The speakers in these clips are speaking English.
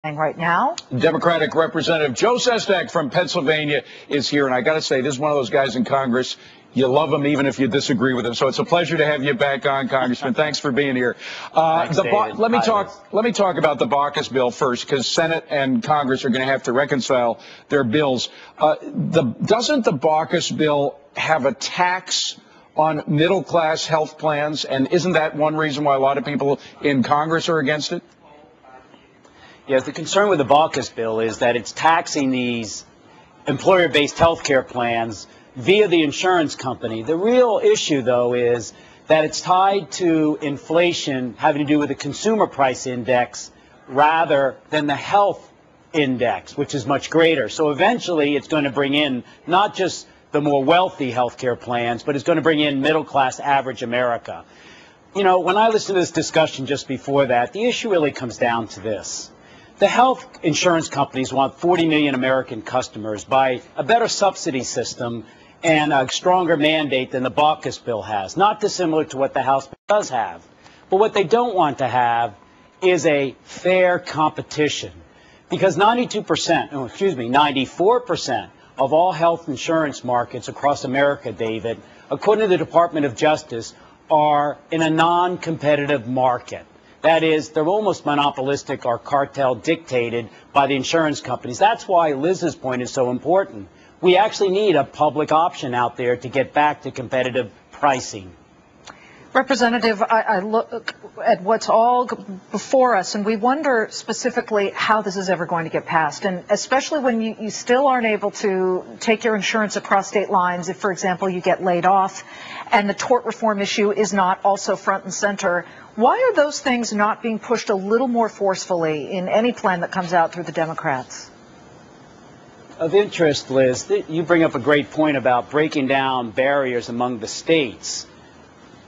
right now. Democratic Representative Joe Sestak from Pennsylvania is here, and I got to say, this is one of those guys in Congress. You love him even if you disagree with him. So it's a pleasure to have you back on, Congressman. Thanks for being here. Thanks, let me talk about the Baucus bill first, because Senate and Congress are going to have to reconcile their bills. Doesn't the Baucus bill have a tax on middle-class health plans, and isn't that one reason why a lot of people in Congress are against it? Yes, the concern with the Baucus bill is that it's taxing these employer-based health care plans via the insurance company. The real issue, though, is that it's tied to inflation having to do with the consumer price index rather than the health index, which is much greater. So eventually it's going to bring in not just the more wealthy health care plans, but it's going to bring in middle-class average America. You know, when I listened to this discussion just before that, the issue really comes down to this. The health insurance companies want 40 million American customers by a better subsidy system and a stronger mandate than the Baucus bill has, not dissimilar to what the House does have. But what they don't want to have is a fair competition, because 94% of all health insurance markets across America, David, according to the Department of Justice, are in a non-competitive market. That is, they're almost monopolistic or cartel dictated by the insurance companies. That's why Liz's point is so important. We actually need a public option out there to get back to competitive pricing. Representative, I look at what's all before us, and we wonder specifically how this is ever going to get passed, and especially when you still aren't able to take your insurance across state lines if, for example, you get laid off, and the tort reform issue is not also front and center. Why are those things not being pushed a little more forcefully in any plan that comes out through the Democrats? Of interest, Liz, you bring up a great point about breaking down barriers among the states.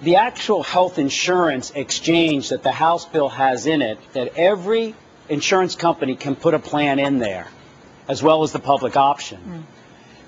The actual health insurance exchange that the House bill has in it, that every insurance company can put a plan in there, as well as the public option.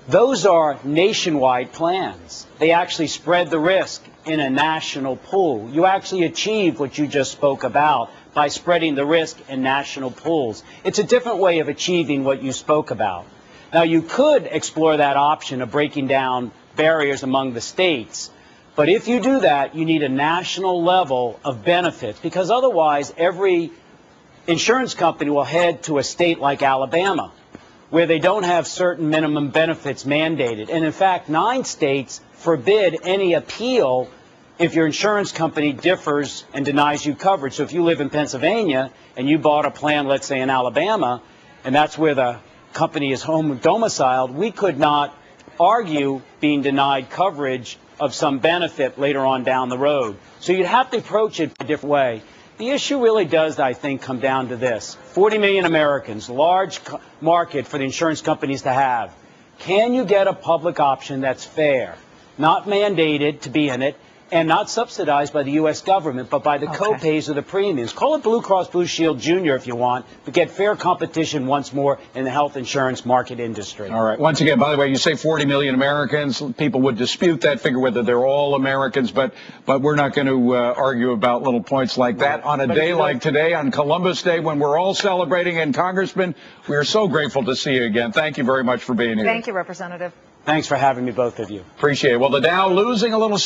Those are nationwide plans. They actually spread the risk in a national pool. You actually achieve what you just spoke about by spreading the risk in national pools. It's a different way of achieving what you spoke about. Now, you could explore that option of breaking down barriers among the states, but if you do that, you need a national level of benefits, because otherwise every insurance company will head to a state like Alabama, where they don't have certain minimum benefits mandated. And in fact, 9 states forbid any appeal if your insurance company differs and denies you coverage. So if you live in Pennsylvania and you bought a plan, let's say in Alabama, and that's where the company is home domiciled, we could not argue being denied coverage of some benefit later on down the road. So you'd have to approach it a different way. The issue really does, I think, come down to this. 40 million Americans, large market for the insurance companies to have. Can you get a public option that's fair, not mandated to be in it, and not subsidized by the U.S. government, but by the co-pays of the premiums? Call it Blue Cross Blue Shield Jr. if you want, but get fair competition once more in the health insurance market industry. All right. Once again, by the way, you say 40 million Americans. People would dispute that figure, whether they're all Americans, but we're not going to argue about little points like that on a day like today, on Columbus Day, when we're all celebrating. And Congressman, we are so grateful to see you again. Thank you very much for being here. Thank you, Representative. Thanks for having me, both of you. Appreciate it. Well, the Dow losing a little.